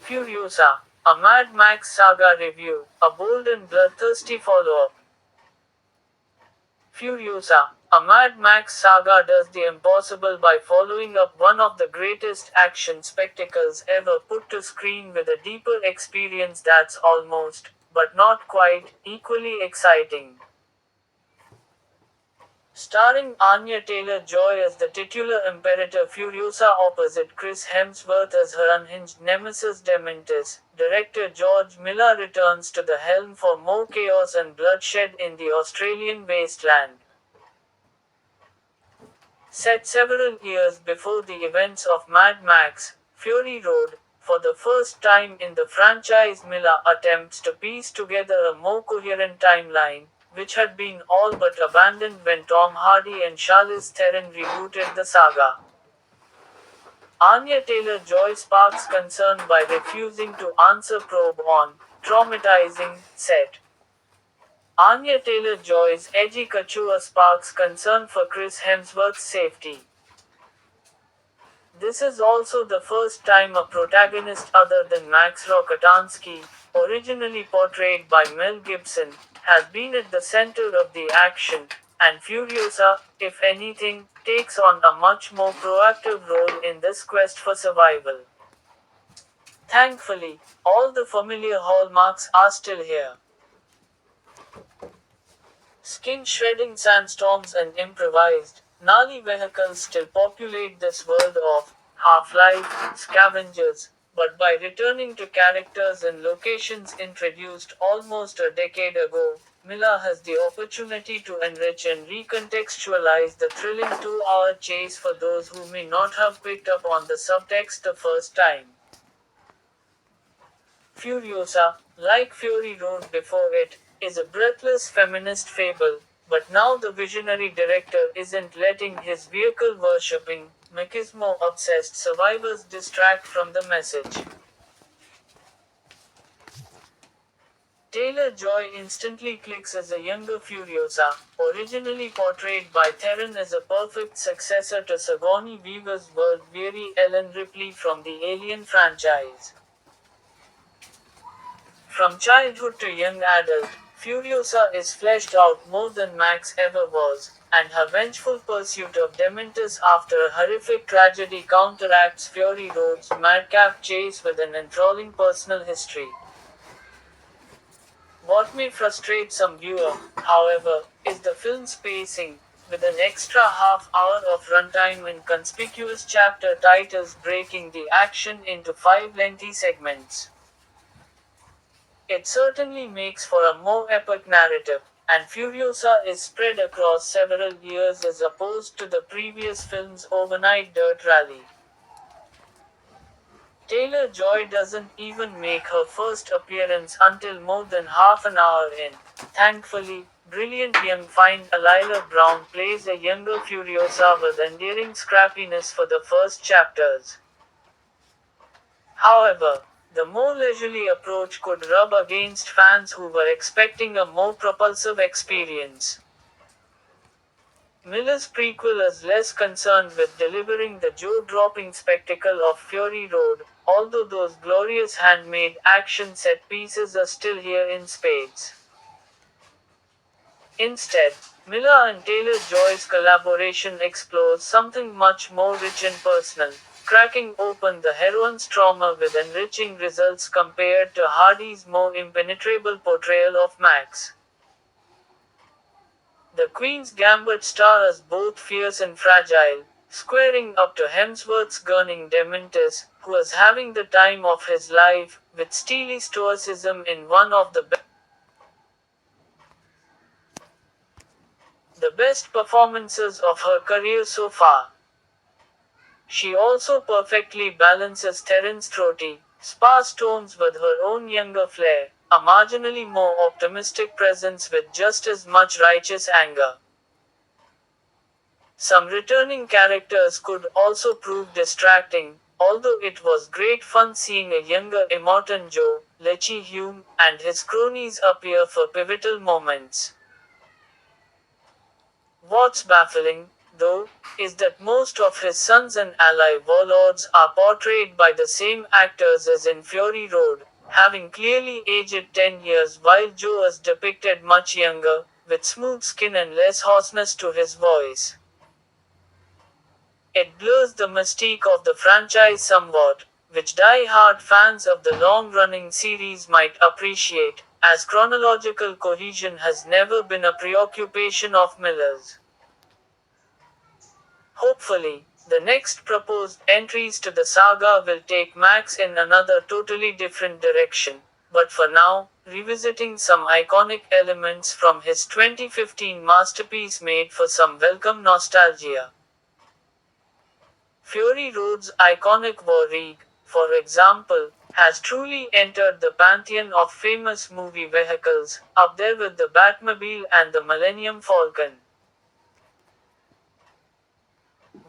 Furiosa, a Mad Max Saga review, a bold and bloodthirsty follow-up. Furiosa, a Mad Max Saga does the impossible by following up one of the greatest action spectacles ever put to screen with a deeper experience that's almost, but not quite, equally exciting. Starring Anya Taylor-Joy as the titular Imperator Furiosa opposite Chris Hemsworth as her unhinged nemesis Dementus, director George Miller returns to the helm for more chaos and bloodshed in the Australian wasteland. Set several years before the events of Mad Max, Fury Road, for the first time in the franchise Miller attempts to piece together a more coherent timeline, which had been all but abandoned when Tom Hardy and Charlize Theron rebooted the saga. Anya Taylor-Joy sparks concern by refusing to answer probe on traumatizing set. Anya Taylor-Joy's edgy couture sparks concern for Chris Hemsworth's safety. This is also the first time a protagonist other than Max Rokitansky, originally portrayed by Mel Gibson, has been at the center of the action, and Furiosa, if anything, takes on a much more proactive role in this quest for survival. Thankfully, all the familiar hallmarks are still here. Skin-shredding sandstorms and improvised, gnarly vehicles still populate this world of Half-Life scavengers, but by returning to characters and locations introduced almost a decade ago, Miller has the opportunity to enrich and recontextualize the thrilling 2-hour chase for those who may not have picked up on the subtext the first time. Furiosa, like Fury Road before it, is a breathless feminist fable, but now the visionary director isn't letting his vehicle-worshipping, machismo-obsessed survivors distract from the message. Taylor-Joy instantly clicks as a younger Furiosa, originally portrayed by Theron as a perfect successor to Sigourney Weaver's world-weary Ellen Ripley from the Alien franchise. From childhood to young adult, Furiosa is fleshed out more than Max ever was, and her vengeful pursuit of Dementus after a horrific tragedy counteracts Fury Road's madcap chase with an enthralling personal history. What may frustrate some viewer, however, is the film's pacing, with an extra half hour of runtime and conspicuous chapter titles breaking the action into 5 lengthy segments. It certainly makes for a more epic narrative, and Furiosa is spread across several years as opposed to the previous film's overnight dirt rally. Taylor-Joy doesn't even make her first appearance until more than half an hour in. Thankfully, brilliant young find Alila Brown plays a younger Furiosa with endearing scrappiness for the first chapters. However, the more leisurely approach could rub against fans who were expecting a more propulsive experience. Miller's prequel is less concerned with delivering the jaw-dropping spectacle of Fury Road, although those glorious handmade action set pieces are still here in spades. Instead, Miller and Taylor-Joy's collaboration explores something much more rich and personal, cracking open the heroine's trauma with enriching results compared to Hardy's more impenetrable portrayal of Max. The Queen's Gambit stars both fierce and fragile, squaring up to Hemsworth's gurning Dementus, who is having the time of his life, with steely stoicism in one of the best performances of her career so far. She also perfectly balances Theron's throaty, sparse tones with her own younger flair, a marginally more optimistic presence with just as much righteous anger. Some returning characters could also prove distracting, although it was great fun seeing a younger Immortan Joe, Lecce Hume, and his cronies appear for pivotal moments. What's baffling, though, is that most of his sons and ally warlords are portrayed by the same actors as in Fury Road, having clearly aged 10 years while Joe is depicted much younger, with smooth skin and less hoarseness to his voice. It blurs the mystique of the franchise somewhat, which die-hard fans of the long-running series might appreciate, as chronological cohesion has never been a preoccupation of Miller's. Hopefully, the next proposed entries to the saga will take Max in another totally different direction, but for now, revisiting some iconic elements from his 2015 masterpiece made for some welcome nostalgia. Fury Road's iconic war rig, for example, has truly entered the pantheon of famous movie vehicles, up there with the Batmobile and the Millennium Falcon.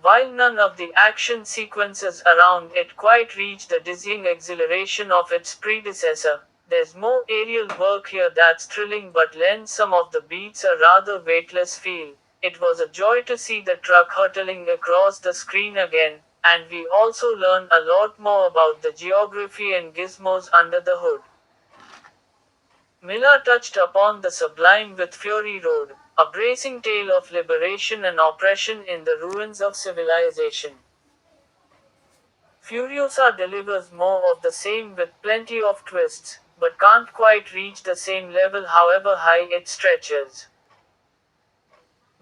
While none of the action sequences around it quite reach the dizzying exhilaration of its predecessor, there's more aerial work here that's thrilling but lends some of the beats a rather weightless feel. It was a joy to see the truck hurtling across the screen again, and we also learned a lot more about the geography and gizmos under the hood. Miller touched upon the sublime with Fury Road, a bracing tale of liberation and oppression in the ruins of civilization. Furiosa delivers more of the same with plenty of twists, but can't quite reach the same level however high it stretches.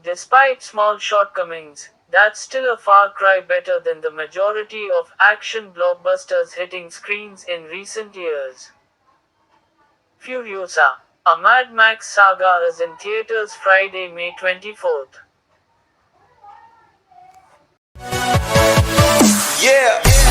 Despite small shortcomings, that's still a far cry better than the majority of action blockbusters hitting screens in recent years. Furiosa, a Mad Max Saga is in theaters Friday, May 24th. Yeah.